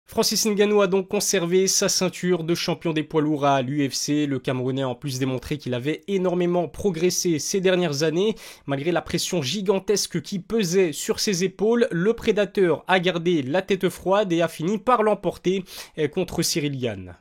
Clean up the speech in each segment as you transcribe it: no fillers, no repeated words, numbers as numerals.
Francis Ngannou a donc conservé sa ceinture de champion des poids lourds à l'UFC. Le Camerounais a en plus démontré qu'il avait énormément progressé ces dernières années. Malgré la pression gigantesque qui pesait sur ses épaules, le prédateur a gardé la tête froide et a fini par l'emporter contre Ciryl Gane.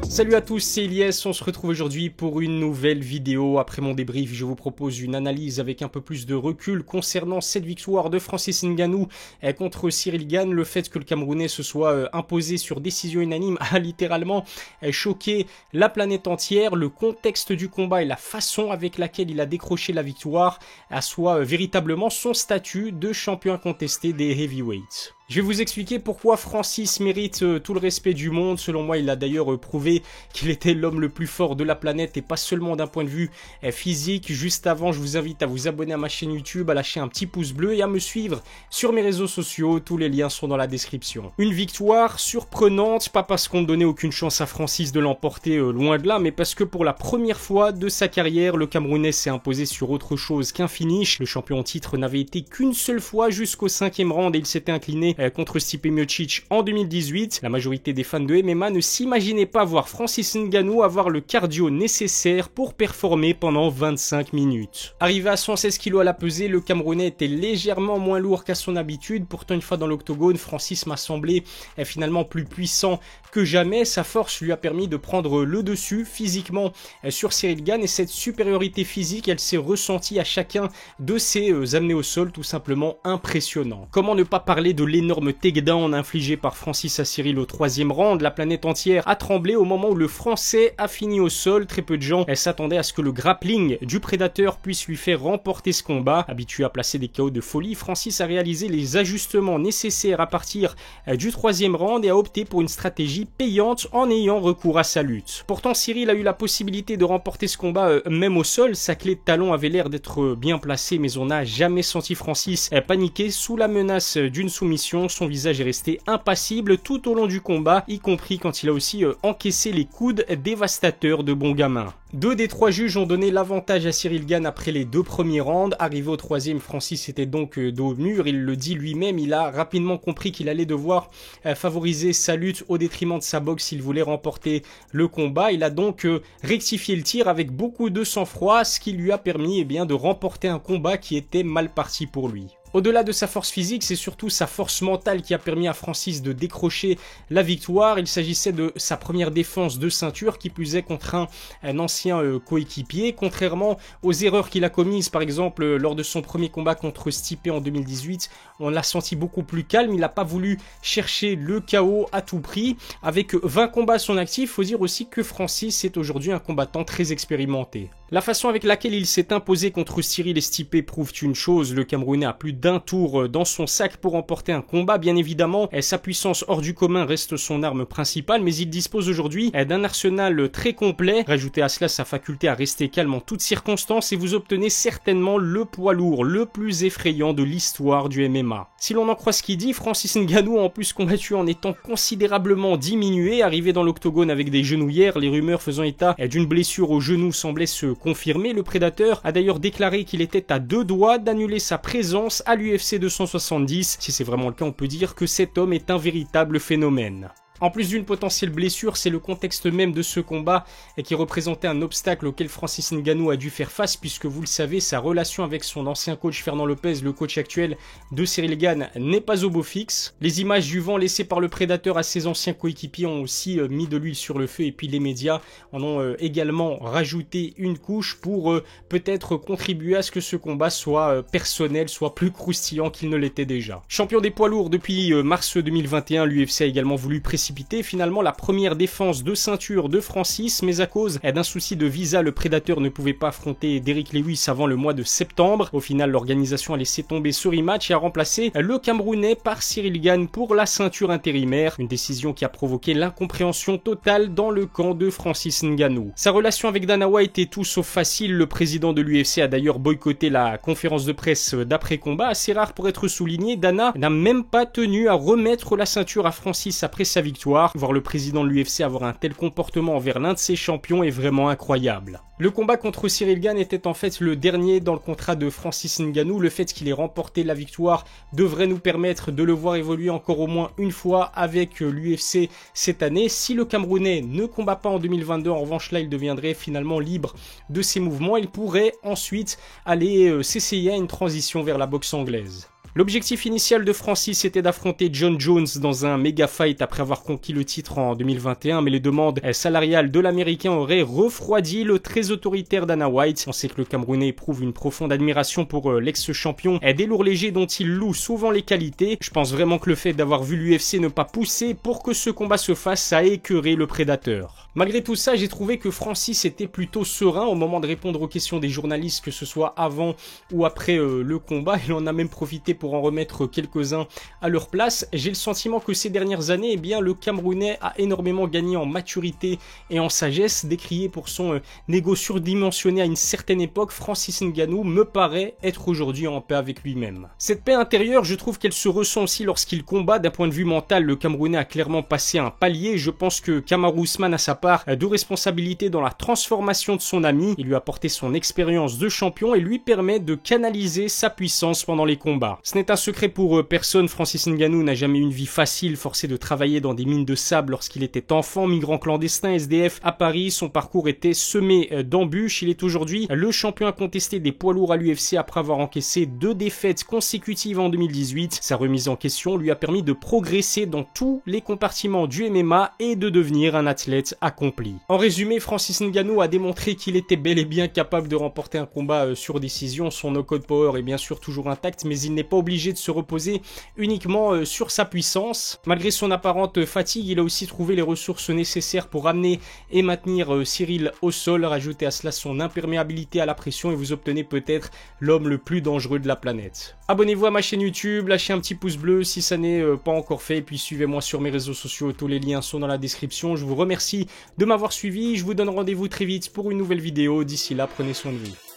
Salut à tous, c'est Ilyes, on se retrouve aujourd'hui pour une nouvelle vidéo. Après mon débrief, je vous propose une analyse avec un peu plus de recul concernant cette victoire de Francis Ngannou contre Ciryl Gane. Le fait que le Camerounais se soit imposé sur décision unanime a littéralement choqué la planète entière. Le contexte du combat et la façon avec laquelle il a décroché la victoire assoit véritablement son statut de champion incontesté des heavyweights. Je vais vous expliquer pourquoi Francis mérite tout le respect du monde. Selon moi, il a d'ailleurs prouvé qu'il était l'homme le plus fort de la planète et pas seulement d'un point de vue physique. Juste avant, je vous invite à vous abonner à ma chaîne YouTube, à lâcher un petit pouce bleu et à me suivre sur mes réseaux sociaux. Tous les liens sont dans la description. Une victoire surprenante, pas parce qu'on ne donnait aucune chance à Francis de l'emporter, loin de là, mais parce que pour la première fois de sa carrière, le Camerounais s'est imposé sur autre chose qu'un finish. Le champion en titre n'avait été qu'une seule fois jusqu'au 5e round et il s'était incliné contre Stipe Miocic en 2018. La majorité des fans de MMA ne s'imaginaient pas voir Francis Ngannou avoir le cardio nécessaire pour performer pendant 25 minutes. Arrivé à 116 kg à la pesée, le Camerounais était légèrement moins lourd qu'à son habitude. Pourtant, une fois dans l'octogone, Francis m'a semblé finalement plus puissant que jamais. Sa force lui a permis de prendre le dessus physiquement sur Ciryl Gane et cette supériorité physique, elle s'est ressentie à chacun de ses amenés au sol, tout simplement impressionnant. Comment ne pas parler de l'énorme takedown infligé par Francis à Ciryl au 3e round? La planète entière a tremblé au moment où le Français a fini au sol. Très peu de gens s'attendaient à ce que le grappling du prédateur puisse lui faire remporter ce combat. Habitué à placer des KO de folie, Francis a réalisé les ajustements nécessaires à partir du 3e round et a opté pour une stratégie payante en ayant recours à sa lutte. Pourtant, Ciryl a eu la possibilité de remporter ce combat même au sol. Sa clé de talon avait l'air d'être bien placée, mais on n'a jamais senti Francis paniquer sous la menace d'une soumission. Son visage est resté impassible tout au long du combat, y compris quand il a aussi encaissé les coudes dévastateurs de bon gamin. 2 des 3 juges ont donné l'avantage à Ciryl Gane après les 2 premiers rounds. Arrivé au 3e, Francis était donc dos au mur. Il le dit lui-même, il a rapidement compris qu'il allait devoir favoriser sa lutte au détriment de sa boxe s'il voulait remporter le combat. Il a donc rectifié le tir avec beaucoup de sang-froid, ce qui lui a permis de remporter un combat qui était mal parti pour lui. Au-delà de sa force physique, c'est surtout sa force mentale qui a permis à Francis de décrocher la victoire. Il s'agissait de sa première défense de ceinture, qui plus est contre un ancien coéquipier. Contrairement aux erreurs qu'il a commises, par exemple lors de son premier combat contre Stipe en 2018, on l'a senti beaucoup plus calme. Il n'a pas voulu chercher le KO à tout prix. Avec 20 combats à son actif, il faut dire aussi que Francis est aujourd'hui un combattant très expérimenté. La façon avec laquelle il s'est imposé contre Ciryl et Stipe prouve une chose, le Camerounais a plus d'un tour dans son sac pour remporter un combat. Bien évidemment, sa puissance hors du commun reste son arme principale, mais il dispose aujourd'hui d'un arsenal très complet. Rajoutez à cela sa faculté à rester calme en toutes circonstances et vous obtenez certainement le poids lourd le plus effrayant de l'histoire du MMA. Si l'on en croit ce qu'il dit, Francis Ngannou a en plus combattu en étant considérablement diminué. Arrivé dans l'octogone avec des genouillères, les rumeurs faisant état d'une blessure au genou semblaient se confirmer. Le prédateur a d'ailleurs déclaré qu'il était à 2 doigts d'annuler sa présence à l'UFC 270. Si c'est vraiment le cas, on peut dire que cet homme est un véritable phénomène. En plus d'une potentielle blessure, c'est le contexte même de ce combat qui représentait un obstacle auquel Francis Ngannou a dû faire face, puisque vous le savez, sa relation avec son ancien coach Fernand Lopez, le coach actuel de Ciryl Gane, n'est pas au beau fixe. Les images du vent laissées par le prédateur à ses anciens coéquipiers ont aussi mis de l'huile sur le feu, et puis les médias en ont également rajouté une couche pour peut-être contribuer à ce que ce combat soit personnel, soit plus croustillant qu'il ne l'était déjà. Champion des poids lourds depuis mars 2021, l'UFC a également voulu précipiter finalement la première défense de ceinture de Francis, mais à cause d'un souci de visa, le prédateur ne pouvait pas affronter Derrick Lewis avant le mois de septembre. Au final, l'organisation a laissé tomber ce rematch et a remplacé le Camerounais par Ciryl Gane pour la ceinture intérimaire, une décision qui a provoqué l'incompréhension totale dans le camp de Francis Ngannou. Sa relation avec Dana White est tout sauf facile. Le président de l'UFC a d'ailleurs boycotté la conférence de presse d'après-combat, assez rare pour être souligné. Dana n'a même pas tenu à remettre la ceinture à Francis après sa victoire. victoire. Voir le président de l'UFC avoir un tel comportement envers l'un de ses champions est vraiment incroyable. Le combat contre Ciryl Gane était en fait le dernier dans le contrat de Francis Ngannou. Le fait qu'il ait remporté la victoire devrait nous permettre de le voir évoluer encore au moins une fois avec l'UFC cette année. Si le Camerounais ne combat pas en 2022, en revanche là il deviendrait finalement libre de ses mouvements. Il pourrait ensuite aller s'essayer à une transition vers la boxe anglaise. L'objectif initial de Francis était d'affronter John Jones dans un méga fight après avoir conquis le titre en 2021, mais les demandes salariales de l'Américain auraient refroidi le très autoritaire Dana White. On sait que le Camerounais éprouve une profonde admiration pour l'ex-champion des lourds légers dont il loue souvent les qualités. Je pense vraiment que le fait d'avoir vu l'UFC ne pas pousser pour que ce combat se fasse a écœuré le prédateur. Malgré tout ça, j'ai trouvé que Francis était plutôt serein au moment de répondre aux questions des journalistes, que ce soit avant ou après le combat. Il en a même profité pour en remettre quelques-uns à leur place. J'ai le sentiment que ces dernières années, eh bien, le Camerounais a énormément gagné en maturité et en sagesse. Décrié pour son ego surdimensionné à une certaine époque, Francis Ngannou me paraît être aujourd'hui en paix avec lui-même. Cette paix intérieure, je trouve qu'elle se ressent aussi lorsqu'il combat. D'un point de vue mental, le Camerounais a clairement passé un palier. Je pense que Kamaru Usman a sa part de responsabilité dans la transformation de son ami. Il lui a apporté son expérience de champion et lui permet de canaliser sa puissance pendant les combats. Ce n'est un secret pour personne, Francis Ngannou n'a jamais eu une vie facile, forcé de travailler dans des mines de sable lorsqu'il était enfant, migrant clandestin, SDF à Paris. Son parcours était semé d'embûches. Il est aujourd'hui le champion incontesté des poids lourds à l'UFC après avoir encaissé 2 défaites consécutives en 2018. Sa remise en question lui a permis de progresser dans tous les compartiments du MMA et de devenir un athlète accompli. En résumé, Francis Ngannou a démontré qu'il était bel et bien capable de remporter un combat sur décision. Son knockout power est bien sûr toujours intact, mais il n'est pas obligé de se reposer uniquement sur sa puissance. Malgré son apparente fatigue, il a aussi trouvé les ressources nécessaires pour amener et maintenir Ciryl au sol. Rajoutez à cela son imperméabilité à la pression et vous obtenez peut-être l'homme le plus dangereux de la planète. Abonnez-vous à ma chaîne YouTube, lâchez un petit pouce bleu si ça n'est pas encore fait, et puis suivez-moi sur mes réseaux sociaux, tous les liens sont dans la description. Je vous remercie de m'avoir suivi, je vous donne rendez-vous très vite pour une nouvelle vidéo. D'ici là, prenez soin de vous.